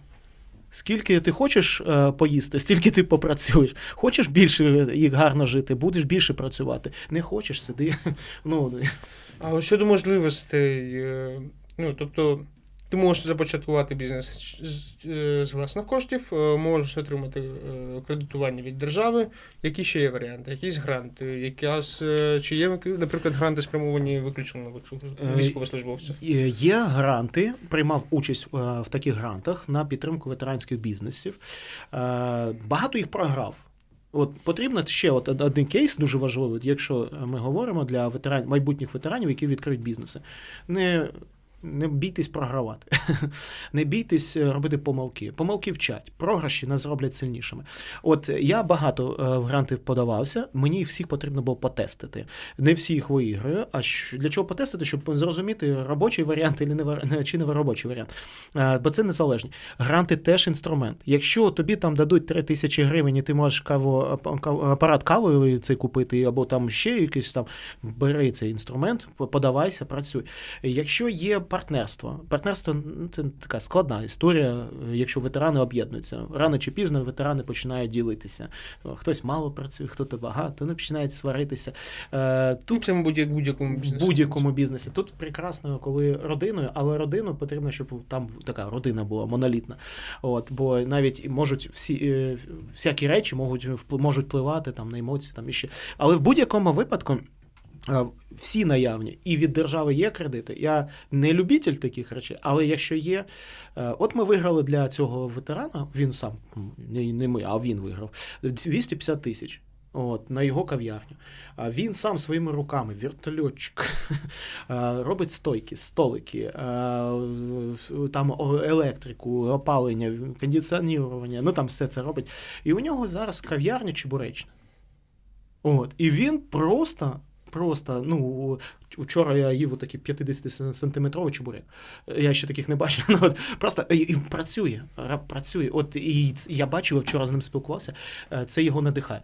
Скільки ти хочеш поїсти, стільки ти попрацюєш. Хочеш більше і гарно жити, будеш більше працювати. Не хочеш, сиди. А щодо можливостей, тобто ти можеш започаткувати бізнес з власних коштів, можеш отримати кредитування від держави. Які ще є варіанти? Якісь гранти? Чи є, наприклад, гранти спрямовані виключно на військовослужбовців? Є гранти, приймав участь в таких грантах на підтримку ветеранських бізнесів. Багато їх програв. Потрібно ще один кейс дуже важливий, якщо ми говоримо для майбутніх ветеранів, які відкриють бізнеси. Не бійтесь програвати, не бійтесь робити помилки. Помилки вчать, програші нас зроблять сильнішими. Я багато в гранти подавався, мені всіх потрібно було потестити. Не всі їх виіграю, а для чого потестити? Щоб зрозуміти, робочий варіант чи не робочий варіант. Бо це незалежні. Гранти теж інструмент. Якщо тобі там дадуть 3 тисячі гривень, і ти можеш апарат кави цей купити, або там ще якийсь бери цей інструмент, подавайся, працюй. Якщо є партнерство. Партнерство – це така складна історія, якщо ветерани об'єднуються. Рано чи пізно ветерани починають ділитися. Хтось мало працює, хтось багато, вони починають сваритися. Тут це будь-якому бізнесі. Будь-якому бізнесі. Тут прекрасно, коли родиною, але родину потрібно, щоб там така родина була монолітна. Бо навіть можуть всякі речі можуть впливати на емоції, іще. Але в будь-якому випадку всі наявні. І від держави є кредити. Я не любитель таких речей, але якщо є... ми виграли для цього ветерана, він сам, не ми, а він виграв, 250 тисяч. на його кав'ярню. Він сам своїми руками, вертольотчик, робить стойки, столики, там електрику, опалення, кондиціонування, там все це робить. І у нього зараз кав'ярня чебуречна. І він просто, вчора я їв такий 50-сантиметровий чебурек. Я ще таких не бачив. Просто і працює. І я бачив, вчора з ним спілкувався, це його надихає.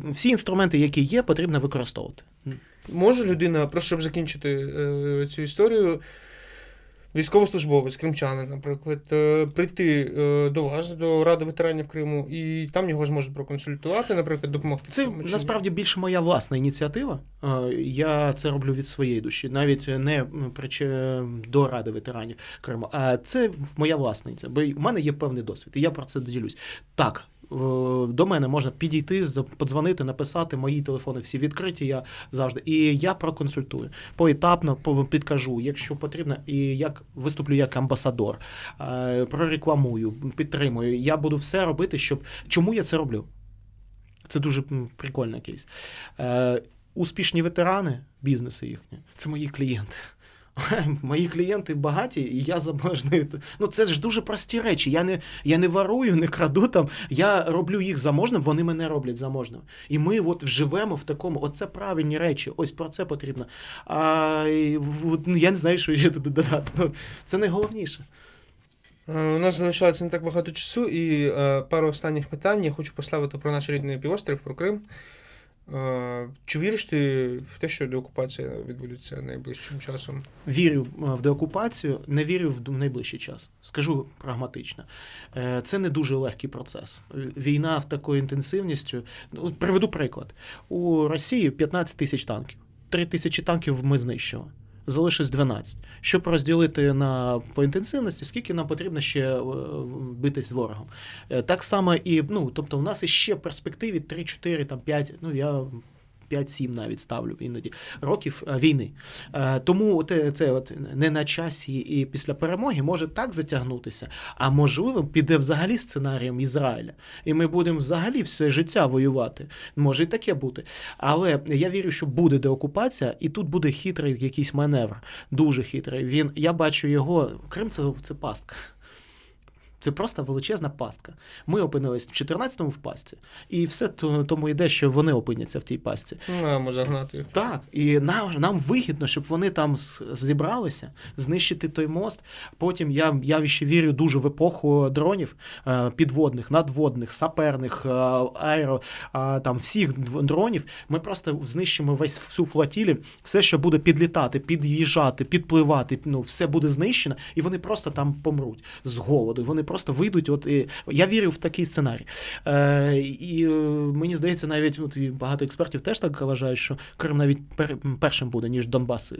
Всі інструменти, які є, потрібно використовувати. Може людина, просто щоб закінчити цю історію, військовослужбовець, кримчанин, наприклад, прийти до вас, до Ради ветеранів Криму, і там його зможуть проконсультувати, наприклад, допомогти. Це насправді більше моя власна ініціатива. Я це роблю від своєї душі, навіть не до Ради ветеранів Криму, а це моя власна ініціатива. Бо в мене є певний досвід, і я про це ділюсь. Так, до мене можна підійти, подзвонити, написати, мої телефони всі відкриті, я завжди. І я проконсультую. Поетапно підкажу, якщо потрібно, і як виступлю як амбасадор, прорекламую, підтримую. Я буду все робити, щоб... Чому я це роблю? Це дуже прикольний кейс. Успішні ветерани, бізнеси їхні, це мої клієнти. Мої клієнти багаті, і я заможний. Це ж дуже прості речі. Я не ворую, не краду там. Я роблю їх заможним, вони мене роблять заможним. І ми живемо в такому. Оце правильні речі. Ось про це потрібно. Я не знаю, що ще тут додати. Це найголовніше. У нас залишається не так багато часу, і пару останніх питань я хочу поставити про наш рідний півострів, про Крим. Чи віриш ти в те, що деокупація відбудеться найближчим часом? Вірю в деокупацію, не вірю в найближчий час. Скажу прагматично. Це не дуже легкий процес. Війна в такою інтенсивністю. Приведу приклад. У Росії 15 тисяч танків. 3 тисячі танків ми знищили. Залишилось 12. Щоб розділити по інтенсивності, скільки нам потрібно ще битись з ворогом. Так само і, тобто у нас іще в перспективі 3-4, 5, я 5-7 навіть ставлю іноді, років війни. Тому це не на часі і після перемоги може так затягнутися, а можливо піде взагалі сценарієм Ізраїля. І ми будемо взагалі все життя воювати. Може і таке бути. Але я вірю, що буде деокупація, і тут буде хитрий якийсь маневр. Дуже хитрий. Я бачу його, Крим це пастка. Це просто величезна пастка. Ми опинились в 14-му в пастці, і все тому йде, що вони опиняться в тій пастці. Маємо загнати їх. Так, і нам вигідно, щоб вони там зібралися, знищити той мост. Потім я ще вірю дуже в епоху дронів підводних, надводних, саперних, всіх дронів. Ми просто знищимо всю флотілію, все, що буде підлітати, під'їжджати, підпливати, все буде знищено, і вони просто там помруть з голоду. Вони просто вийдуть. Я вірю в такий сценарій. І мені здається, навіть багато експертів теж так вважають, що Крим навіть першим буде, ніж Донбас.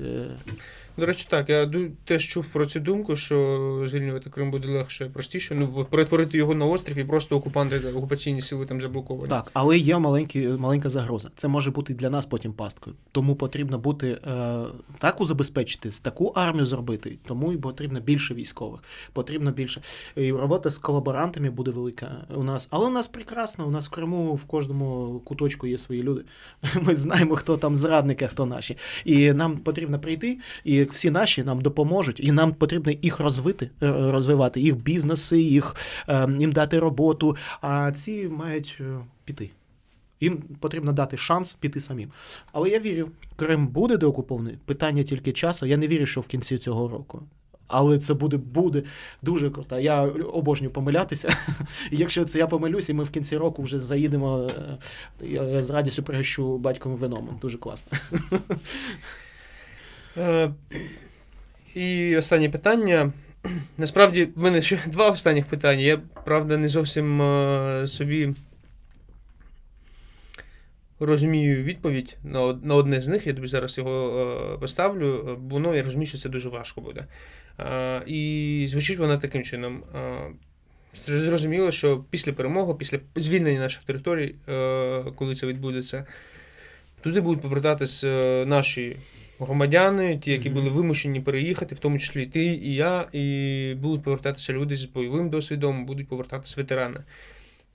До речі, так, я теж чув про цю думку, що звільнювати Крим буде легше, простіше, перетворити його на острів і просто окупаційні сили там заблоковані. Так, але є маленька загроза. Це може бути для нас потім пасткою. Тому потрібно бути таку забезпечити, таку армію зробити, тому і потрібно більше військових, потрібно більше. І робота з колаборантами буде велика у нас. Але у нас прекрасно, у нас в Криму в кожному куточку є свої люди. Ми знаємо, хто там зрадники, а хто наші. І нам потрібно прийти, і всі наші нам допоможуть, і нам потрібно їх розвивати, їх бізнеси, їм дати роботу, а ці мають піти. Їм потрібно дати шанс піти самим. Але я вірю, Крим буде деокупований, питання тільки часу. Я не вірю, що в кінці цього року. Але це буде дуже круто. Я обожнюю помилятися. Якщо це я помилюсь, і ми в кінці року вже заїдемо, я з радістю пригощу батьковим вином. Дуже класно. І останнє питання. Насправді, в мене ще 2 останніх питання. Я, правда, не зовсім собі розумію відповідь на одне з них. Я тобі зараз його поставлю, бо я розумію, що це дуже важко буде. І звучить вона таким чином. Зрозуміло, що після перемоги, після звільнення наших територій, коли це відбудеться, туди будуть повертатись наші громадяни, ті, які були вимушені переїхати, в тому числі ти і я, і будуть повертатися люди з бойовим досвідом, будуть повертатися ветерани.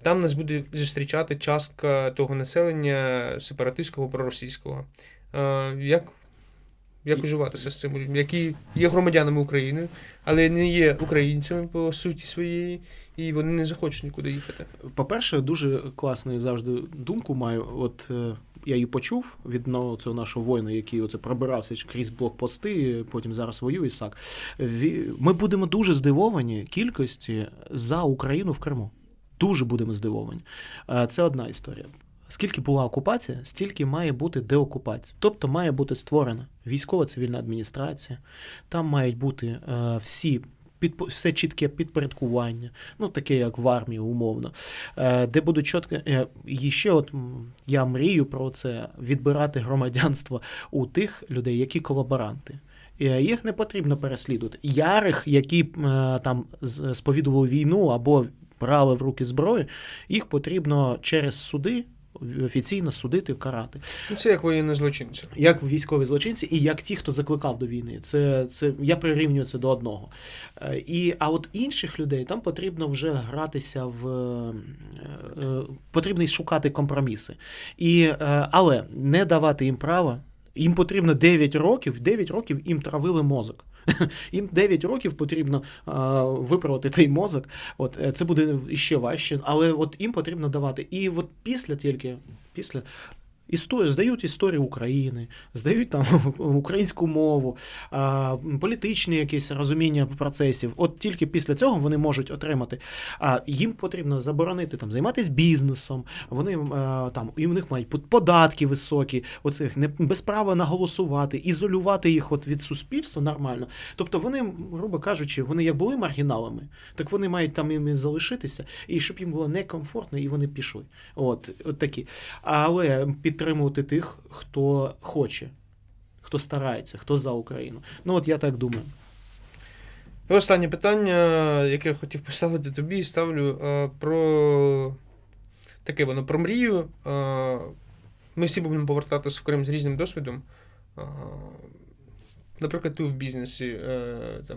там нас буде зустрічати частка того населення сепаратистського, проросійського. Як уживатися з цим людьми, які є громадянами України, але не є українцями по суті своєї, і вони не захочуть нікуди їхати? По-перше, дуже класну завжди думку маю. От я її почув від цього нашого воїна, який оце пробирався крізь блокпости, потім зараз воює САК. Ми будемо дуже здивовані кількості за Україну в Криму. Дуже будемо здивовані. Це одна історія. Скільки була окупація, стільки має бути деокупація. Тобто має бути створена військово-цивільна адміністрація, там мають бути все чітке підпорядкування, ну таке як в армії умовно, де будуть чітко. І ще от я мрію про це, відбирати громадянство у тих людей, які колаборанти. Їх не потрібно переслідувати. Ярих, які там сповідували війну або брали в руки зброю, їх потрібно через суди офіційно судити, карати. Це як воєнні злочинці. Як військові злочинці і як ті, хто закликав до війни. Я прирівнюю це до одного. А от інших людей там потрібно вже гратися потрібно шукати компроміси. Але не давати їм права. Їм потрібно 9 років їм травили мозок. Їм 9 років потрібно виправити цей мозок. Це буде ще важче, але їм потрібно давати. І після здають історію України, здають там українську мову, політичні якісь розуміння процесів. От тільки після цього вони можуть отримати. Їм потрібно заборонити там займатися бізнесом. І в них мають податки високі, без права наголосувати, ізолювати їх від суспільства нормально. Тобто вони, грубо кажучи, вони як були маргіналами, так вони мають там іми залишитися, і щоб їм було некомфортно, і вони пішли. От такі. Але підтримувати тих, хто хоче, хто старається, хто за Україну. Я так думаю. І останнє питання, яке я хотів поставити тобі, ставлю про про мрію. Ми всі будемо повертатися в Крим з різним досвідом. Наприклад, ти в бізнесі,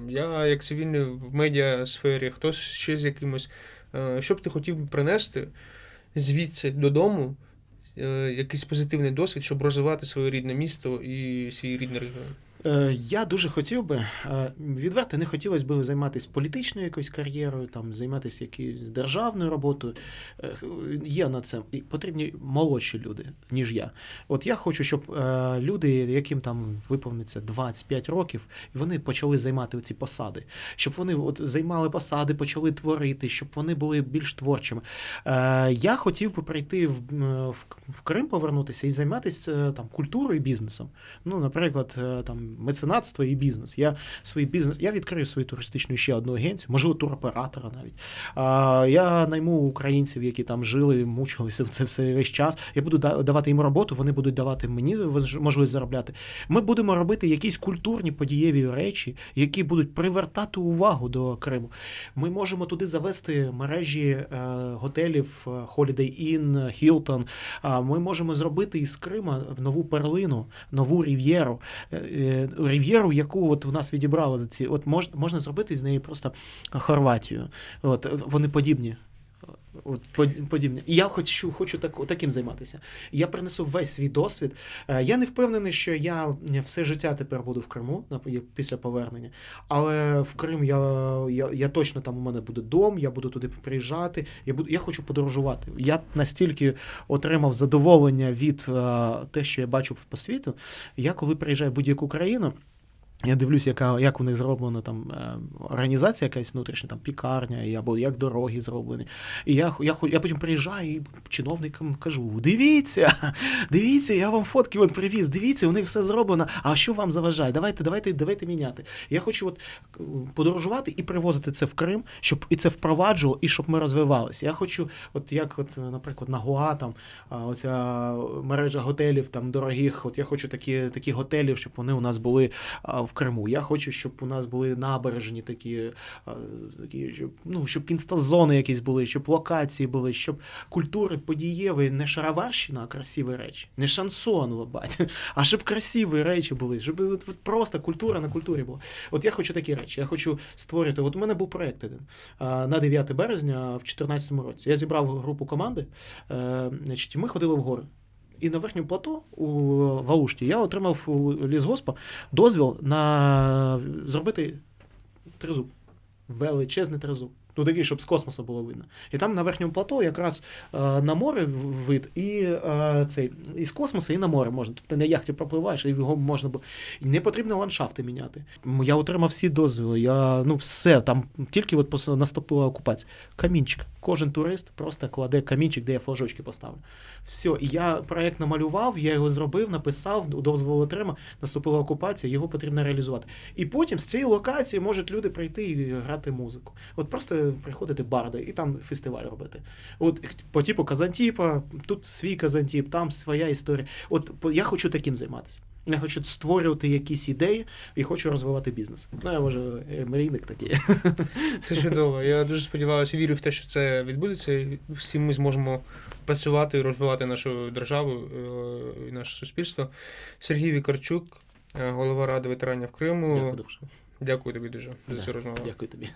я як цивільний в медіасфері, хтось ще з якимось. Що б ти хотів принести звідси додому, якийсь позитивний досвід, щоб розвивати своє рідне місто і свій рідний регіон? Я дуже хотів би, відверто не хотілося б займатися політичною якоюсь кар'єрою, займатися якоюсь державною роботою. Є на це. Потрібні молодші люди, ніж я. Я хочу, щоб люди, яким там виповниться 25 років, вони почали займати ці посади. Щоб вони займали посади, почали творити, щоб вони були більш творчими. Я хотів би прийти в Крим, повернутися і займатися культурою і бізнесом. Наприклад, меценатство і бізнес. Я відкрию свою туристичну ще одну агенцію, можливо, туроператора навіть. Я найму українців, які там жили, мучилися це все весь час. Я буду давати їм роботу, вони будуть давати мені можливість заробляти. Ми будемо робити якісь культурні подієві речі, які будуть привертати увагу до Криму. Ми можемо туди завести мережі готелів Holiday Inn, Hilton. Ми можемо зробити із Крима нову перлину, нову рів'єру. Рів'єру, яку у нас відібрали за ці. Можна зробити з неї просто Хорватію. Вони подібні. Подібні. І я хочу таким займатися. Я принесу весь свій досвід. Я не впевнений, що я все життя тепер буду в Криму після повернення. Але в Крим я точно там у мене буде дом, я буду туди приїжджати. Я хочу подорожувати. Я настільки отримав задоволення від те, що я бачу по світу. Я коли приїжджаю в будь-яку країну, я дивлюсь, як у них зроблена там організація якась внутрішня, там пікарня, або як дороги зроблені. І я потім приїжджаю і чиновникам кажу: дивіться, я вам фотки привіз, дивіться, у них все зроблено, а що вам заважає? Давайте міняти. Я хочу подорожувати і привозити це в Крим, щоб і це впроваджувало, і щоб ми розвивалися. Я хочу, наприклад, на Гоа, оця мережа готелів там дорогих, я хочу такі готелі, щоб вони у нас були в Криму. Я хочу, щоб у нас були набережні такі, щоб інстазони якісь були, щоб локації були, щоб культури подієві, не шароварщина, а красиві речі, не шансон, лобать, а щоб красиві речі були, щоб от просто культура на культурі була. От я хочу такі речі, я хочу створити, от у мене був проєкт один на 9 березня в 2014 році. Я зібрав групу команди, і ми ходили в гори. І на верхньому плато у Валушті я отримав у лісгоспа дозвіл на зробити тризуб. Величезний тризуб. Ну, такий, щоб з космосу було видно. І там на верхньому плато якраз на море вид, і з космосу, і на море можна. Тобто на яхті пропливаєш, і його можна було. І не потрібно ландшафти міняти. Я отримав всі дозволи, все, там тільки от наступила окупація. Камінчик. Кожен турист просто кладе камінчик, де я флажочки поставлю. Все, і я проєкт намалював, я його зробив, написав, дозвол отримав, наступила окупація, його потрібно реалізувати. І потім з цієї локації можуть люди прийти і грати музику. От просто приходити барди і там фестиваль робити. От по типу Казантіпа, тут свій Казантіп, там своя історія. От я хочу таким займатися. Я хочу створювати якісь ідеї і хочу розвивати бізнес. Я може мрійник такий. Це чудово. Я дуже сподіваюся, вірю в те, що це відбудеться, і всі ми зможемо працювати і розвивати нашу державу і наше суспільство. Сергій Вікарчук, голова Ради ветеранів Криму. Дякую дуже. Дякую тобі дуже за цю розмову. Дякую тобі.